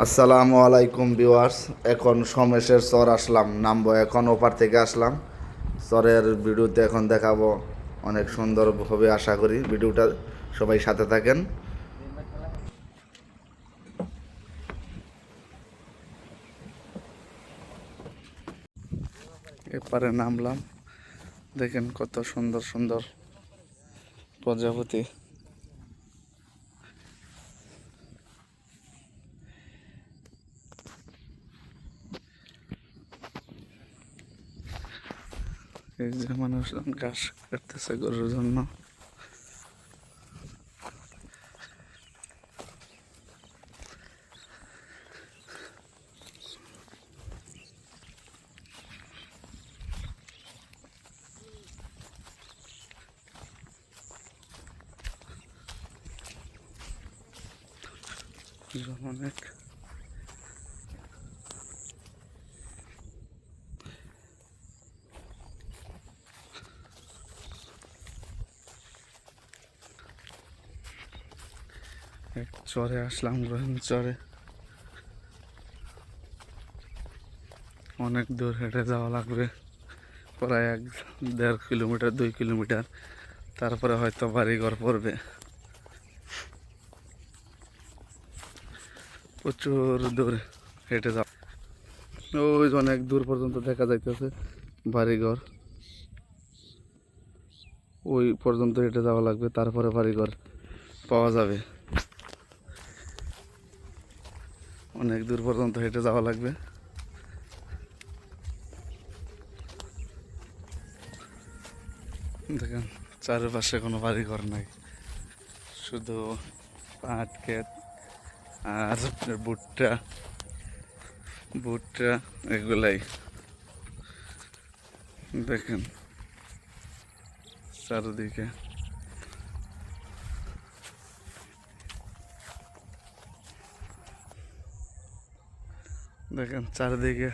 আসসালামু আলাইকুম ভিউয়ার্স। এখন সমেশের চর আসলাম, নামবো এখন, ওপার থেকে আসলাম। চরের ভিডিওতে এখন দেখাবো, অনেক সুন্দর হবে আশা করি। ভিডিওটা সবাই সাথে থাকেন। এপারে নামলাম, দেখেন কত সুন্দর সুন্দর প্রজাপতি। এই যে মানুষজন ঘাস কাটতেছে গরুর জন্য। অনেক এক চরে আসলাম, রহিম চরে। অনেক দূর হেঁটে যাওয়া লাগবে, প্রায় 1-1.5 কিলোমিটার 2 কিলোমিটার, তারপরে হয়তো বাড়িঘর পড়বে। প্রচুর দূর হেঁটে যাওয়া, ওই যে অনেক দূর পর্যন্ত দেখা যাইতেছে বাড়িঘর। ওই পর্যন্ত হেঁটে যাওয়া লাগবে, তারপরে বাড়িঘর পাওয়া যাবে। অনেক দূর পর্যন্ত হেঁটে যাওয়া লাগবে। দেখেন চারপাশে কোনো বাড়িঘর নাই, শুধু পাট ক্ষেত আর ভুট্টা ভুট্টা এগুলাই। দেখেন চারদিকে দেখেন চারিদিকে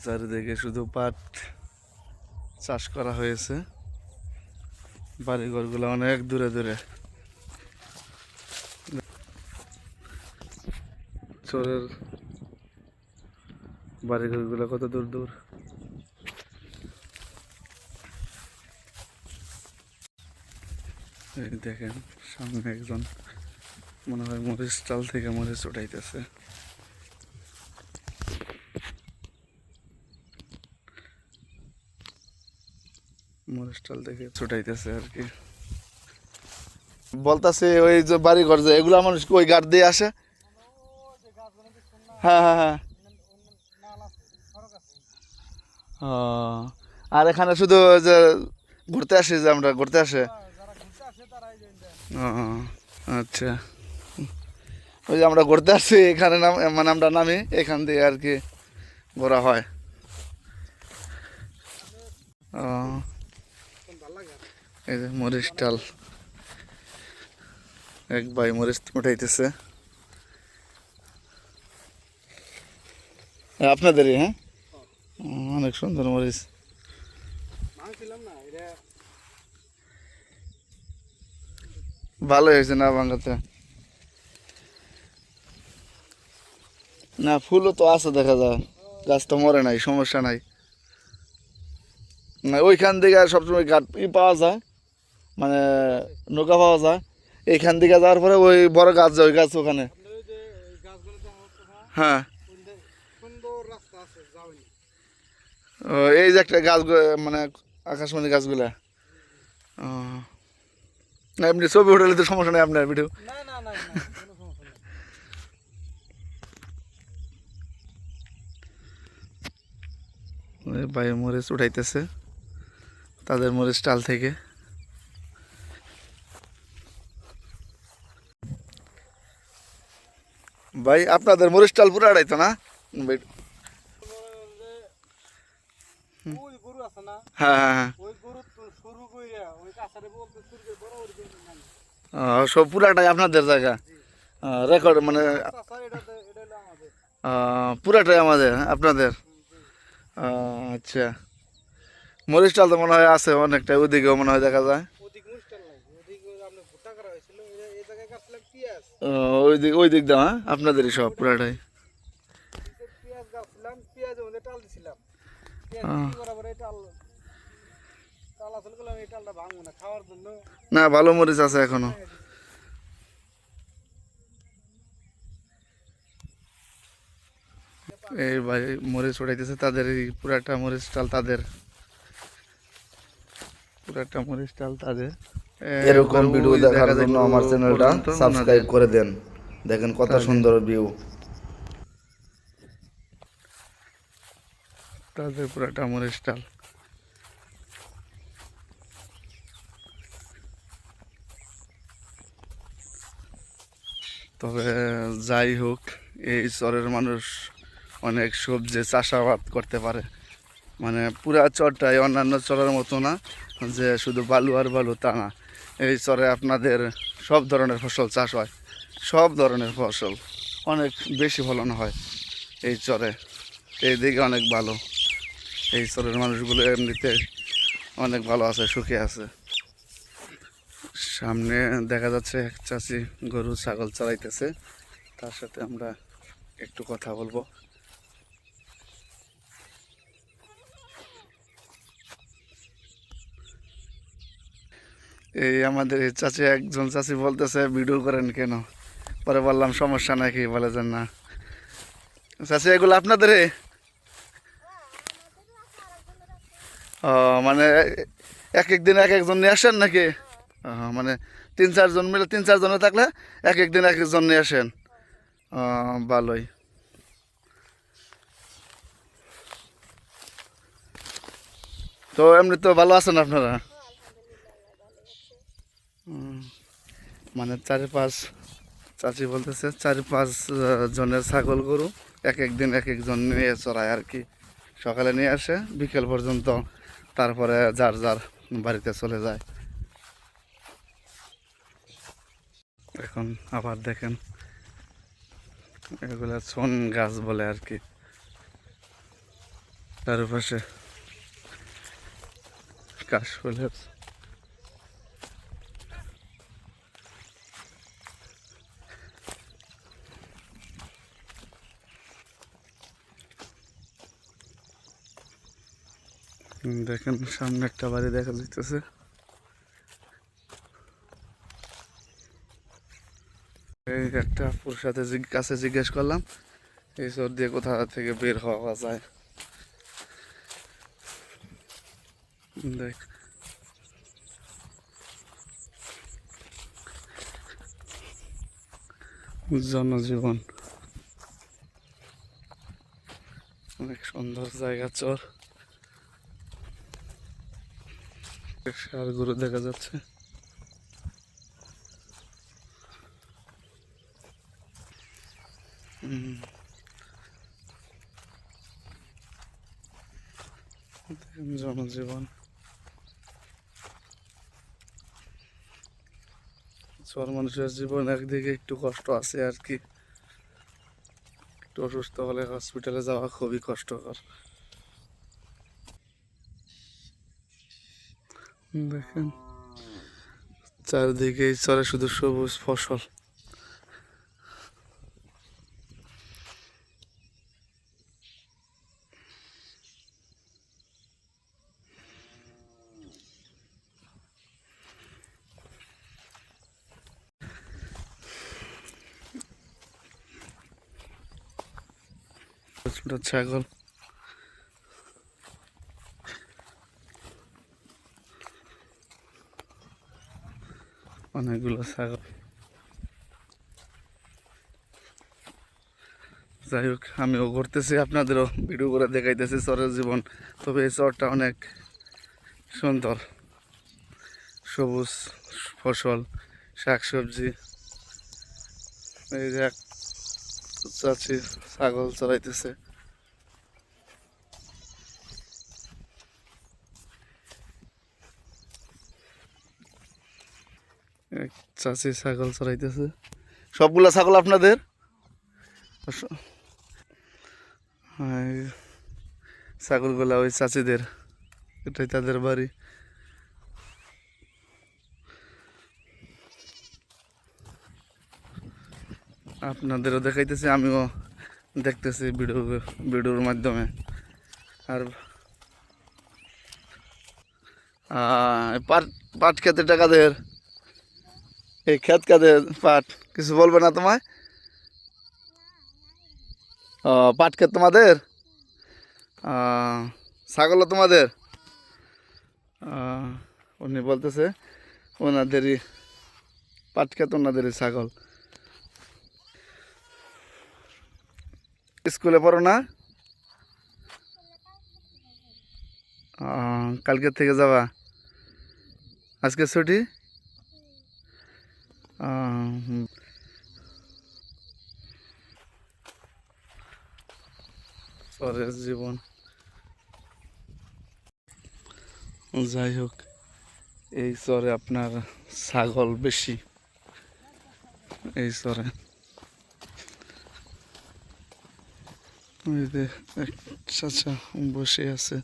চারিদিকে শুধু পাট চাষ করা হয়েছে। বাড়িঘরগুলো অনেক দূরে দূরে। চরের বাড়িঘরগুলো কত দূর দূর। এই দেখেন সামনে একজন মনে হয় মরিচ চাল থেকে মরিচ উঠাইতেছে। মরিচ চাল থেকে ছুটাইতেছে আর কি। বলতাছে ওই যে বাড়ি ঘর যে এগুলা মানুষ ওই গাড় দিয়ে আসে। হ্যাঁ হ্যাঁ হ্যাঁ। ও, আর এখানে শুধু যে ঘুরতে আসি, যে আমরা ঘুরতে আসে। ও আচ্ছা, ওই যে আমরা ঘুরতে আসছি এখানে নাম, মানে আমরা নামি এখান দিয়ে আর কি ঘোরা হয়। ও, এই যে মরিচ ডাল, এক ভাই মরিচ উঠাইতেছে। আপনাদেরই? হ্যাঁ, অনেক সুন্দর মরিচ। ভালো হয়েছে না ভাঙাতে? না, ফুলও তো আছে দেখা যায়, গাছ তো মরে নাই, সমস্যা নাই। না, ওইখান থেকে সবসময় গাছ পাওয়া যায়, মানে নৌকা পাওয়া যায়। এইখান থেকে যাওয়ার পরে ওই বড় গাছ যায়, ওই গাছ ওখানে। হ্যাঁ, ও, এই যে একটা গাছ, মানে আকাশমণি গাছগুলা। ও, না এমনি ছবি উঠালে তো সমস্যা নেই আপনার ভিডিও। ভাই মরিচ উঠাইতেছে তাদের মরিচ ডাল থেকে। ভাই আপনাদের মরিচ ডাল পুরো আড়াইতো না? ভাই, হ্যাঁ হ্যাঁ হ্যাঁ। সব পুরাটাই আপনাদের জায়গা, রেকর্ড মানে পুরাটাই আমাদের, আপনাদের? আচ্ছা, মরিচ ডাল তো মনে হয় আছে অনেকটা, ওদিকেও মনে হয় দেখা যায়। ওই দিক দা, হ্যাঁ আপনাদেরই সব পুরাটাই। পেঁয়াজ গাছ ছিলাম, পেঁয়াজের মধ্যে টাল দিছিলাম। পেঁয়াজ আহ, কি বরাবর এই টাল টাল আসলে গেলাম, এই টালটা ভাঙবো না খাওয়ার জন্য। না ভালো মরিচ আছে এখনো। এই ভাই মরিচ উঠাইতেছে, তাদের এই পুরাটা মরিচ টাল তাদের, পুরাটা মরিচ টাল তাদের। এরকম ভিডিও দেখার দেখা যায় জন্য গরু আমার চ্যানেলটা পর্যন্ত সাবস্ক্রাইব ওনাদের। করে দেন। দেখেন কত তাদের। সুন্দর ভিউ। তাদের পুরাটা মরিচ টাল। তবে যাই হোক, এই চরের মানুষ অনেক সবজি চাষাবাদ করতে পারে। মানে পুরা চরটাই অন্যান্য চরের মতো না যে শুধু বালু আর বালু, তা না। এই চরে আপনাদের সব ধরনের ফসল চাষ হয়, সব ধরনের ফসল অনেক বেশি ফলন হয় এই চরে। এই দিকে অনেক ভালো, এই চরের মানুষগুলো এমনিতে অনেক ভালো আছে, সুখে আছে। সামনে দেখা যাচ্ছে এক চাচি গরু ছাগল চড়াইতেছে, তার সাথে আমরা একটু কথা বলবো। এই আমাদের এই চাচি, একজন চাচি বলতেছে ভিডিও করেন কেন? পরে বললাম সমস্যা নাকি, বলে যে না। চাচি এগুলো আপনাদের? মানে এক এক দিন এক একজন নিয়ে আসেন নাকি? মানে 3-4 জন মিলে, 3-4 জনে থাকলে এক এক দিন এক একজন নিয়ে আসেন। ভালোই। তো এমনি তো ভালো আছেন আপনারা? হুম, মানে 4-5, চাচি বলতেছে 4-5 জনের ছাগল গরু এক এক দিন এক একজন নিয়ে চড়ায় আর কি। সকালে নিয়ে আসে, বিকেল পর্যন্ত, তারপরে যার যার বাড়িতে চলে যায়। এখন আবার দেখেন, এগুলা ছন গাছ বলে আর কি। চারপাশে কাশফুলের। দেখেন সামনে একটা বাড়ি দেখা যাইতেছে। এই একটা আপুর সাথে কাছে জিজ্ঞেস করলাম এই চর দিয়ে কোথা থেকে বের হওয়া যায়। দেখ, জনজীবন, অনেক সুন্দর জায়গা চর। ষাঁড় গরু দেখা যাচ্ছে। দেখেন জনজীবন, চর মানুষের জীবন একদিকে একটু কষ্ট আছে আর কি। একটু অসুস্থ হলে হসপিটালে যাওয়া খুবই কষ্টকর। দেখেন চারদিকে এই চরে শুধু সবুজ ফসল। ছোট ছাগল, অনেকগুলো ছাগল। যাই হোক, আমিও ঘুরতেছি, আপনাদেরও ভিডিও করে দেখাইতেছি চরের জীবন। তবে এই চরটা অনেক সুন্দর, সবুজ ফসল, শাকসবজি। এই যে এক চাচি ছাগল চড়াইতেছে। এক চাচি ছাগল চড়াইতেছে। সবগুলা ছাগল আপনাদের? হ্যাঁ, এই ছাগলগুলা ওই চাচিদের, এটাই তাদের বাড়ি। আপনাদেরও দেখাইতেছি, আমিও দেখতেছি ভিডিওর মাধ্যমে। আর পাট পাট খেতে টাকা দের, এই ক্ষেত কাদের পাট, কিছু বলবে না তোমায়? পাট ক্ষেত তোমাদের, ছাগলও তোমাদের। উনি বলতেছে ওনাদেরই পাট ক্ষেত, ওনাদেরই ছাগল। স্কুলে পড়ো না? কালকে থেকে যাবা? আজকে ছুটি? পরের জীবন। যাই হোক, এই চরে আপনার ছাগল বেশি, এই চরে। ওই যে এক চাচা বসে আছে।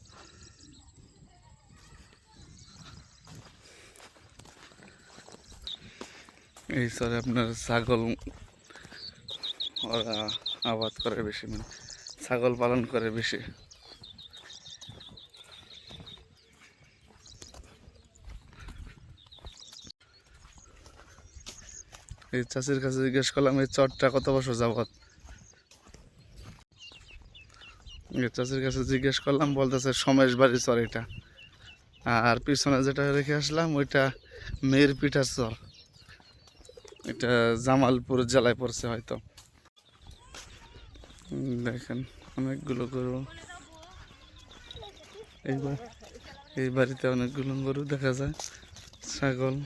এই চরে আপনার ছাগল ওরা আবাদ করে বেশি, মানে ছাগল পালন করে বেশি। এই চাষির কাছে জিজ্ঞেস করলাম এই চরটা কত বছর যাবত। এই চাষির কাছে জিজ্ঞেস করলাম, বলতেছে সমেশ বাড়ির চর এটা। আর পিছনে যেটা রেখে আসলাম ওইটা মেয়ের পিঠার চর, এটা জামালপুর জেলায় পড়ছে হয়তো। দেখেন অনেকগুলো গরু, এইবার এই বাড়িতে অনেকগুলো গরু দেখা যায়, ছাগল।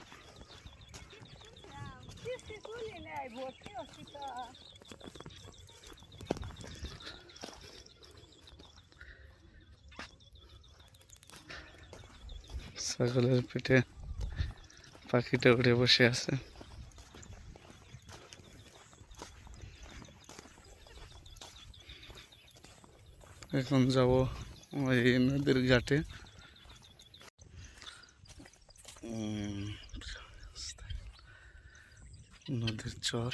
ছাগলের পিঠে পাখিটা উঠে বসে আছে। এখন যাব ওই নদীর ঘাটে। নদীর চর।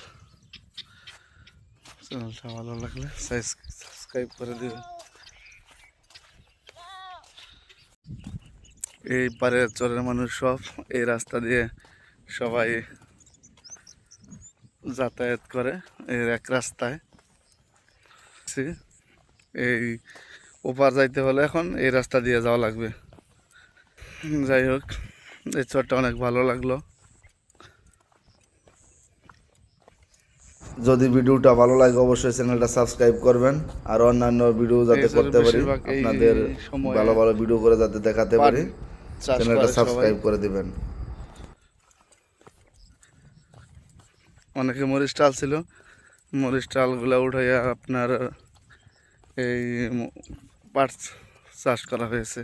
চ্যানেলটা ভালো লাগলে সাবস্ক্রাইব করে দেবেন। এই পারের চরের মানুষ সব এই রাস্তা দিয়ে সবাই যাতায়াত করে, এর এক রাস্তায়। এই ওপার যাইতে হলে এখন এই রাস্তা দিয়ে যাওয়া লাগবে। যাই হোক, এই চরটা অনেক ভালো লাগলো। যদি ভিডিওটা ভালো লাগে অবশ্যই চ্যানেলটা সাবস্ক্রাইব করবেন, আর অন্যান্য ভিডিও যাতে এই চরে করতে পারি, বেশিরভাগ এই আপনাদের সময়ে ভালো ভালো ভিডিও করে যাতে দেখাতে পাট পারি, চাষ চ্যানেলটা করে সবাই। সাবস্ক্রাইব করে দিবেন। অনেকে মরিচ টাল ছিল, মরিচ টালগুলো উঠাইয়া আপনার এই পাট চাষ করা হয়েছে।